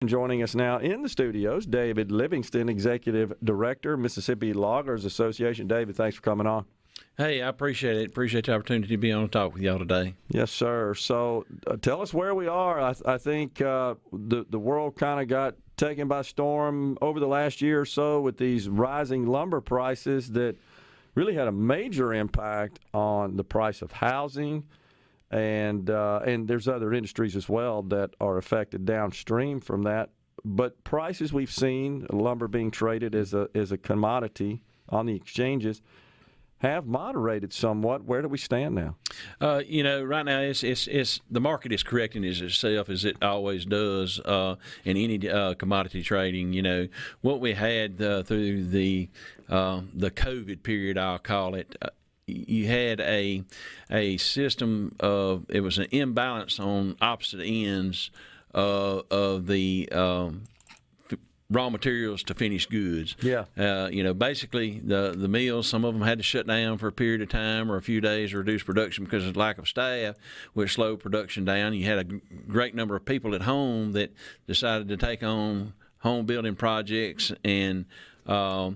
Joining us now in the studios, David Livingston, Executive Director, Mississippi Loggers Association. David, thanks for coming on. Hey, I appreciate it. Appreciate the opportunity to be on and talk with y'all today. Yes, sir. So tell us where we are. I think the world kind of got taken by storm over the last year or so with these rising lumber prices that really had a major impact on the price of housing. And there's other industries as well that are affected downstream from that. But prices we've seen, lumber being traded as a commodity on the exchanges, have moderated somewhat. Where do we stand now? Right now it's the market is correcting itself as it always does in any commodity trading. What we had through the COVID period, I'll call it. You had a system of, it was an imbalance on opposite ends of the raw materials to finished goods. Yeah. Basically the mills, some of them had to shut down for a period of time or a few days to reduce production because of lack of staff, which slowed production down. You had a great number of people at home that decided to take on home building projects, and so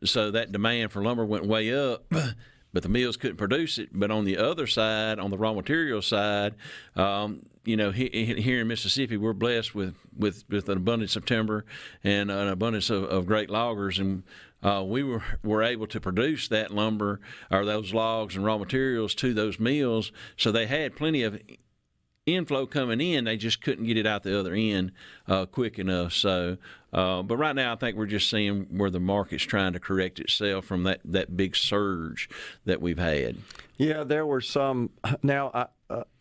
that demand for lumber went way up. But the mills couldn't produce it. But on the other side, on the raw material side, here in Mississippi, we're blessed with an abundance of timber and an abundance of great loggers, and we were able to produce that lumber or those logs and raw materials to those mills, so they had plenty of inflow coming in. They just couldn't get it out the other end quick enough. So, but right now I think we're just seeing where the market's trying to correct itself from that big surge that we've had. Yeah, there were some. Now,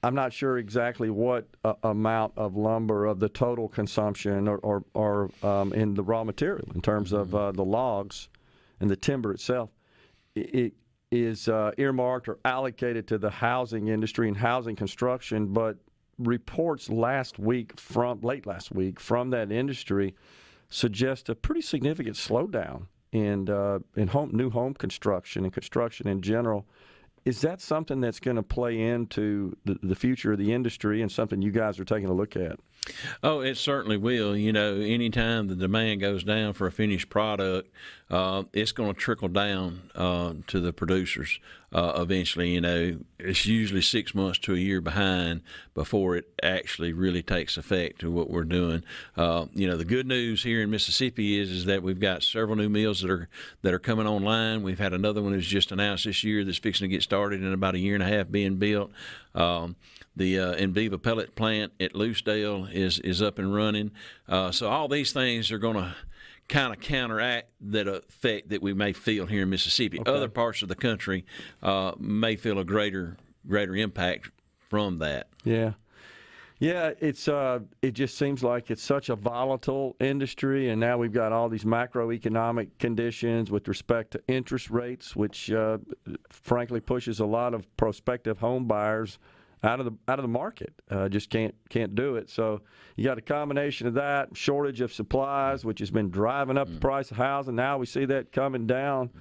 I'm not sure exactly what amount of lumber of the total consumption or in the raw material in terms of the logs and the timber itself. It is earmarked or allocated to the housing industry and housing construction, but reports late last week from that industry suggest a pretty significant slowdown in new home construction and construction in general. Is that something that's going to play into the future of the industry and something you guys are taking a look at? Oh, it certainly will. Anytime the demand goes down for a finished product, it's going to trickle down to the producers eventually. It's usually 6 months to a year behind before it actually really takes effect to what we're doing. The good news here in Mississippi is that we've got several new mills that are coming online. We've had another one that's just announced this year that's fixing to get started in about a year and a half being built. The Enviva pellet plant at Loosedale is up and running. So all these things are going to kind of counteract that effect that we may feel here in Mississippi. Okay. Other parts of the country may feel a greater impact from that. Yeah. Yeah, it just seems like it's such a volatile industry, and now we've got all these macroeconomic conditions with respect to interest rates, which frankly pushes a lot of prospective home buyers out of the market. Just can't do it. So you got a combination of that, shortage of supplies, which has been driving up the price of housing. Now we see that coming down.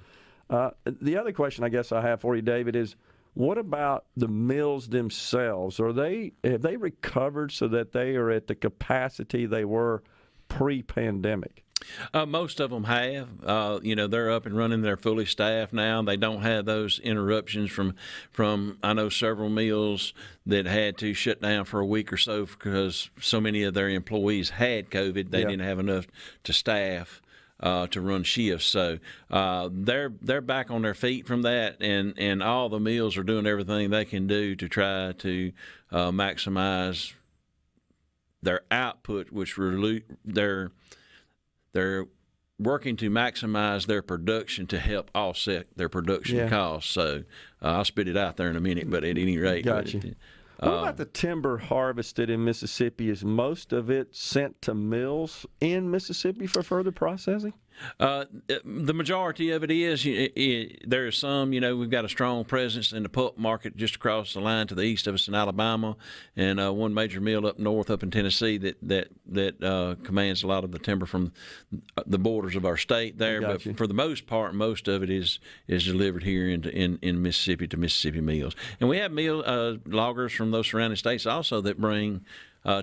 The other question I guess I have for you, David, is what about the mills themselves? Have they recovered so that they are at the capacity they were pre-pandemic? Most of them have. They're up and running. They're fully staffed now. They don't have those interruptions from I know several mills that had to shut down for a week or so because so many of their employees had COVID. They didn't have enough to staff to run shifts. So they're back on their feet from that, and all the mills are doing everything they can do to try to maximize their output, which they're working to maximize their production to help offset their production costs. So I'll spit it out there in a minute, but at any rate. Gotcha. What about the timber harvested in Mississippi? Is most of it sent to mills in Mississippi for further processing? The majority of it is. There is some, we've got a strong presence in the pulp market just across the line to the east of us in Alabama, and one major mill up north, up in Tennessee, that commands a lot of the timber from the borders of our state there. But for the most part, most of it is delivered here in Mississippi to Mississippi mills. And we have loggers from those surrounding states also that bring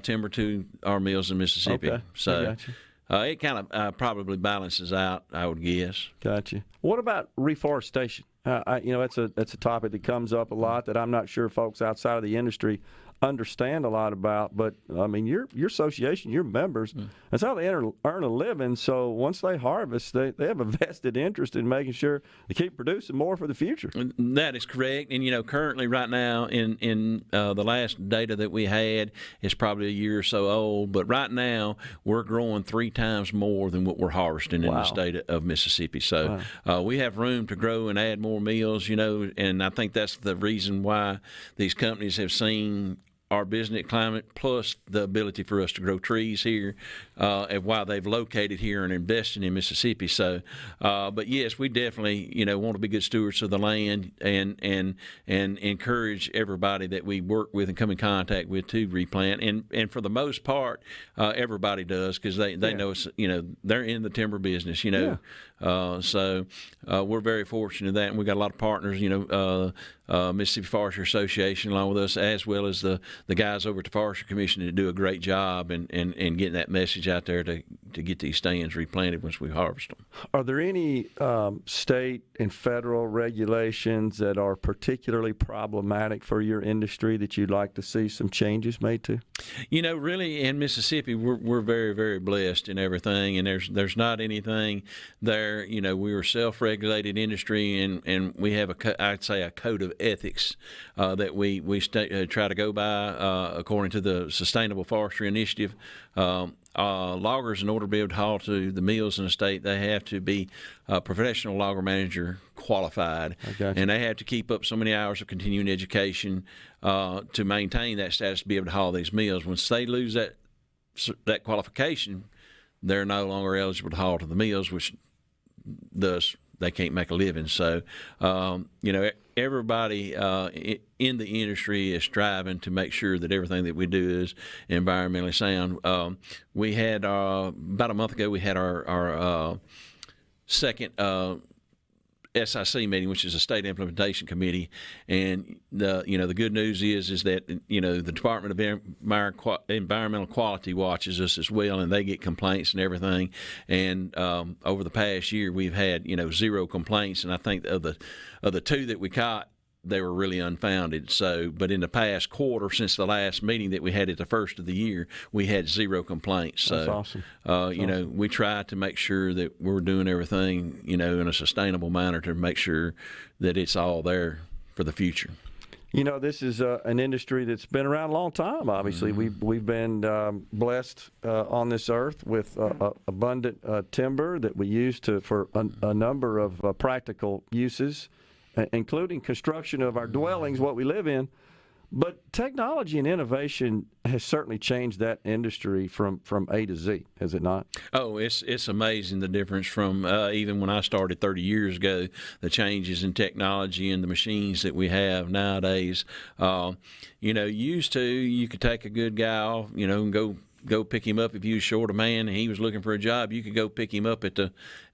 timber to our mills in Mississippi. Okay, I So got you. it kind of probably balances out, I would guess. Gotcha. What about reforestation? That's a topic that comes up a lot that I'm not sure folks outside of the industry understand a lot about. But I mean, your association, your members, that's how they earn a living. So once they harvest, they have a vested interest in making sure they keep producing more for the future. That is correct. And currently, right now, in the last data that we had is probably a year or so old. But right now, we're growing 3 times more than what we're harvesting in the state of Mississippi. So we have room to grow and add more mills. And I think that's the reason why these companies have seen our business climate plus the ability for us to grow trees here and why they've located here and invested in Mississippi. So, but yes, we definitely, want to be good stewards of the land and encourage everybody that we work with and come in contact with to replant. And for the most part, everybody does because they know us, they're in the timber business, So we're very fortunate in that, and we got a lot of partners, Mississippi Forestry Association along with us, as well as the guys over at the Forestry Commission that do a great job and getting that message out there to get these stands replanted once we harvest them. Are there any state and federal regulations that are particularly problematic for your industry that you'd like to see some changes made to? Really in Mississippi, we're very, very blessed in everything, and there's not anything there. We're a self-regulated industry, and we have I'd say a code of ethics that we try to go by according to the Sustainable Forestry Initiative. Loggers, in order to be able to haul to the mills in the state, they have to be professional logger manager qualified, and they have to keep up so many hours of continuing education to maintain that status to be able to haul these mills. Once they lose that qualification, they're no longer eligible to haul to the mills, which thus they can't make a living. So, everybody in the industry is striving to make sure that everything that we do is environmentally sound. We had about a month ago, we had our second SIC meeting, which is a state implementation committee, and the good news is that the Department of Environmental Quality watches us as well, and they get complaints and everything. And over the past year, we've had 0 complaints, and I think of the 2 that we caught, they were really unfounded. So, but in the past quarter, since the last meeting that we had at the first of the year, we had 0 complaints. So, that's awesome. Awesome. We try to make sure that we're doing everything, in a sustainable manner to make sure that it's all there for the future. This is an industry that's been around a long time. Obviously, we've been blessed on this earth with abundant timber that we use for a number of practical uses, including construction of our dwellings, what we live in. But technology and innovation has certainly changed that industry from A to Z, has it not? Oh, it's amazing the difference from even when I started 30 years ago, the changes in technology and the machines that we have nowadays. Used to, you could take a good guy off, and go pick him up if you was short a man and he was looking for a job. You could go pick him up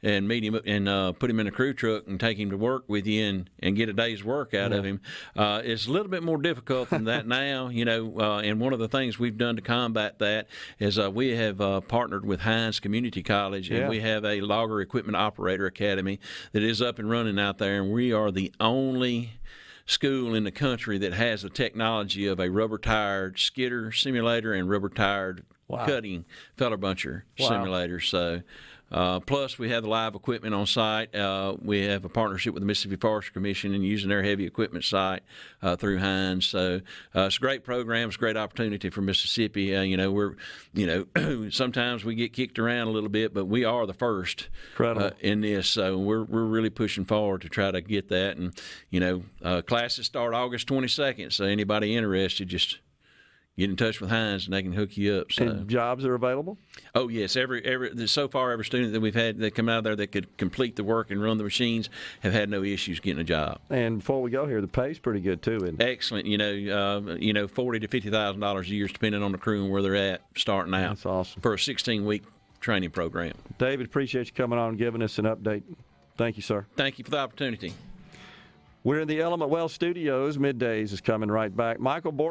and meet him and put him in a crew truck and take him to work with you and get a day's work out of him. It's a little bit more difficult than that now, and one of the things we've done to combat that is we have partnered with Hines Community College, and we have a Logger Equipment Operator Academy that is up and running out there, and we are the only school in the country that has the technology of a rubber-tired skidder simulator and rubber-tired cutting feller buncher simulator. So, plus we have the live equipment on site. We have a partnership with the Mississippi Forestry Commission and using their heavy equipment site through Hines. So it's a great program. It's a great opportunity for Mississippi. We're sometimes we get kicked around a little bit, but we are the first in this. So we're really pushing forward to try to get that. And classes start August 22nd. So anybody interested, just get in touch with Hines and they can hook you up. So. And jobs are available? Oh yes, so far every student that we've had that come out of there that could complete the work and run the machines have had no issues getting a job. And before we go here, the pay's pretty good too, isn't it? Excellent. $40,000 to $50,000 a year, depending on the crew and where they're at starting out. That's awesome for a 16-week training program. David, appreciate you coming on and giving us an update. Thank you, sir. Thank you for the opportunity. We're in the Element Well Studios. Middays is coming right back. Michael Borg.